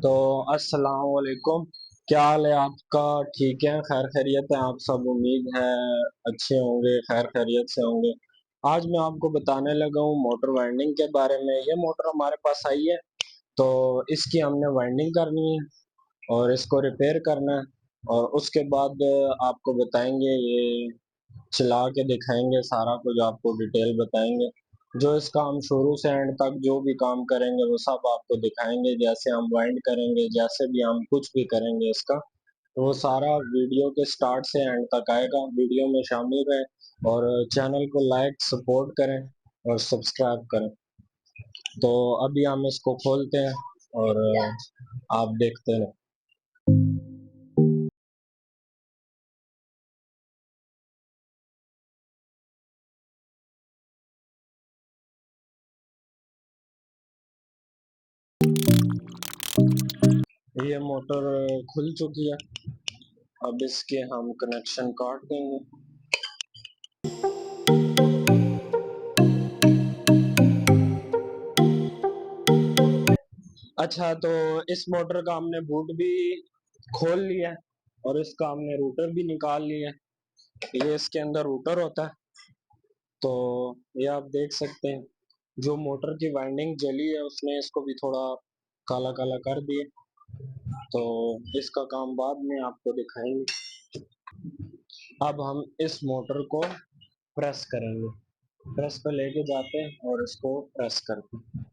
तो अस्सलाम वालेकुम। क्या हाल है आपका? ठीक है, खैर खैरियत है आप सब? उम्मीद है अच्छे होंगे, खैर खैरियत से होंगे। आज मैं आपको बताने लगा हूँ मोटर वाइंडिंग के बारे में। ये मोटर हमारे पास आई है, तो इसकी हमने वाइंडिंग करनी है और इसको रिपेयर करना है। और उसके बाद आपको बताएंगे, ये चला के दिखाएंगे, सारा कुछ आपको डिटेल बताएंगे। जो इसका हम शुरू से एंड तक जो भी काम करेंगे वो सब आपको दिखाएंगे, जैसे हम वाइंड करेंगे, जैसे भी हम कुछ भी करेंगे इसका, तो वो सारा वीडियो के स्टार्ट से एंड तक आएगा। वीडियो में शामिल रहें और चैनल को लाइक सपोर्ट करें और सब्सक्राइब करें। तो अभी हम इसको खोलते हैं और आप देखते हैं। ये मोटर खुल चुकी है। अब इसके हम कनेक्शन काट देंगे। अच्छा, तो इस मोटर का हमने बूट भी खोल लिया है और इसका हमने रूटर भी निकाल लिया है। ये इसके अंदर रूटर होता है। तो ये आप देख सकते हैं, जो मोटर की वाइंडिंग जली है उसने इसको भी थोड़ा काला काला कर दिया। तो इसका काम बाद में आपको दिखाएंगे। अब हम इस मोटर को प्रेस करेंगे। प्रेस पे लेके जाते हैं और इसको प्रेस करते हैं।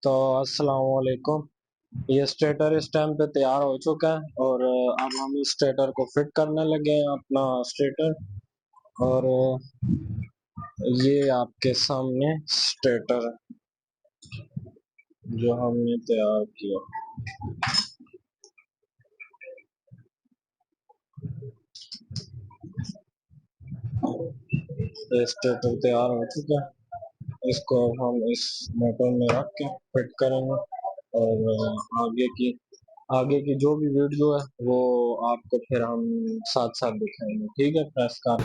तो अस्सलाम वालेकुम। ये स्टेटर इस टाइम पे तैयार हो चुका है और अब हम इस स्टेटर को फिट करने लगे हैं अपना स्टेटर। और ये आपके सामने स्टेटर है जो हमने तैयार किया। ये स्टेटर तैयार हो चुका है। इसको हम इस मोटर में रख के फिट करेंगे और आगे की जो भी वीडियो है वो आपको फिर हम साथ साथ दिखाएंगे। ठीक है, प्रेस कर।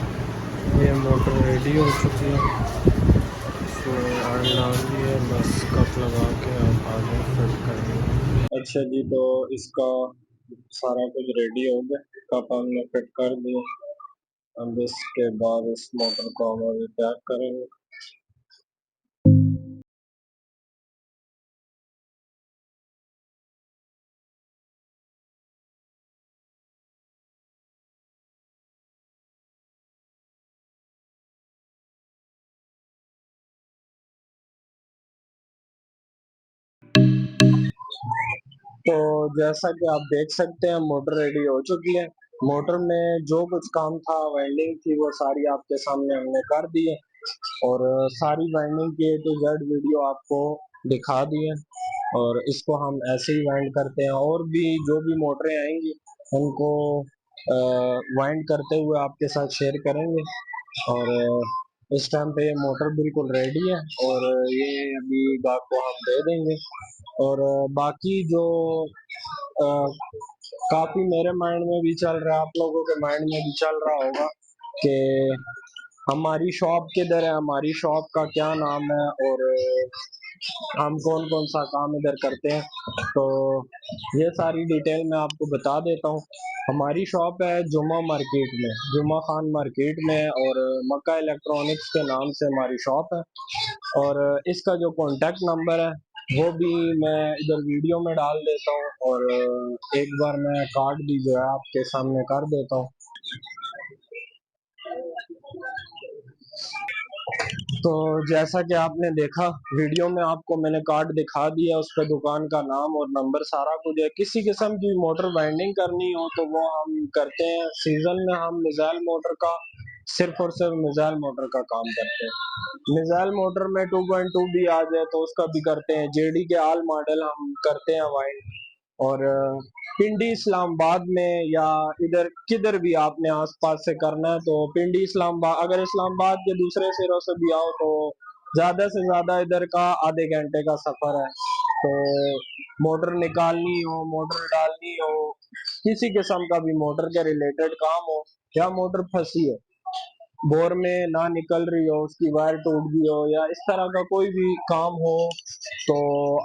ये मोटर रेडी हो चुकी है, इसमें आयरन डाल दी है, बस कप लगा के आप आगे फिट करेंगे। अच्छा जी, तो इसका सारा कुछ रेडी हो गया, कप हमने फिट कर दिया। अब इसके बाद इस मोटर को हम अभी पैक करेंगे। तो जैसा कि आप देख सकते हैं मोटर रेडी हो चुकी है। मोटर में जो कुछ काम था, वाइंडिंग थी, वो सारी आपके सामने हमने कर दी है और सारी वाइंडिंग की A to Z वीडियो आपको दिखा दी है। और इसको हम ऐसे ही वाइंड करते हैं और भी जो भी मोटरें आएंगी उनको वाइंड करते हुए आपके साथ शेयर करेंगे। और इस टाइम पे ये मोटर बिल्कुल रेडी है और ये अभी गाहक को हम दे देंगे। और बाकी जो अ, काफी मेरे माइंड में भी चल रहा है, आप लोगों के माइंड में भी चल रहा होगा कि हमारी शॉप किधर है, हमारी शॉप का क्या नाम है और हम कौन कौन सा काम इधर करते हैं। तो ये सारी डिटेल मैं आपको बता देता हूँ। हमारी शॉप है जुमा मार्केट में, जुमा खान मार्केट में है और मक्का इलेक्ट्रॉनिक्स के नाम से हमारी शॉप है। और इसका जो कॉन्टैक्ट नंबर है वो भी मैं इधर वीडियो में डाल देता हूँ और एक बार मैं कार्ड भी जो है आपके सामने कर देता हूँ। तो जैसा कि आपने देखा वीडियो में, आपको मैंने कार्ड दिखा दिया, उस पर दुकान का नाम और नंबर सारा कुछ है। किसी किस्म की मोटर बाइंडिंग करनी हो तो वो हम करते हैं। सीजन में हम मिसाइल मोटर का, सिर्फ और सिर्फ मिसाइल मोटर का काम करते हैं। मिसाइल मोटर में 2.2 भी आ जाए तो उसका भी करते हैं। जेडी के आल मॉडल हम करते हैं वाइंड। और पिंडी इस्लामाबाद में या इधर किधर भी आपने आसपास से करना है तो पिंडी इस्लामाबाद, अगर इस्लामाबाद के दूसरे सिरों से भी आओ तो ज्यादा से ज्यादा इधर का आधे घंटे का सफर है। तो मोटर निकालनी हो, मोटर डालनी हो, किसी किस्म का भी मोटर के रिलेटेड काम हो या मोटर फंसी है, बोर में ना निकल रही हो, उसकी वायर टूट गई हो या इस तरह का कोई भी काम हो तो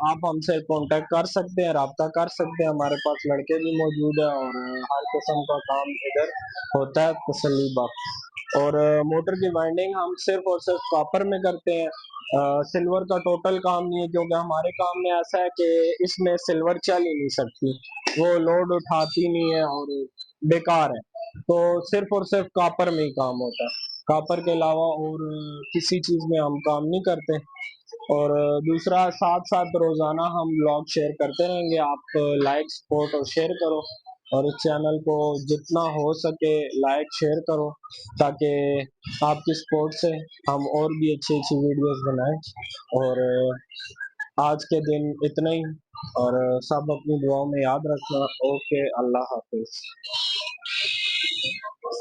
आप हमसे कांटेक्ट कर सकते हैं, राब्ता कर सकते हैं। हमारे पास लड़के भी मौजूद है और हर किस्म का काम इधर होता है तसल्ली बख्श। और मोटर की वाइंडिंग हम सिर्फ और सिर्फ कॉपर में करते हैं। सिल्वर का टोटल काम नहीं है क्योंकि हमारे काम में ऐसा है कि इसमें सिल्वर चल ही नहीं सकती, वो लोड उठाती नहीं है और बेकार है। तो सिर्फ और सिर्फ कॉपर में ही काम होता है, कॉपर के अलावा और किसी चीज में हम काम नहीं करते। और दूसरा, साथ साथ रोजाना हम ब्लॉग शेयर करते रहेंगे। आप लाइक, सपोर्ट और शेयर करो और इस चैनल को जितना हो सके लाइक शेयर करो ताकि आपकी सपोर्ट से हम और भी अच्छी अच्छी वीडियोस बनाएं। और आज के दिन इतना ही। और सब अपनी दुआओं में याद रखना। ओके, अल्लाह हाफिज।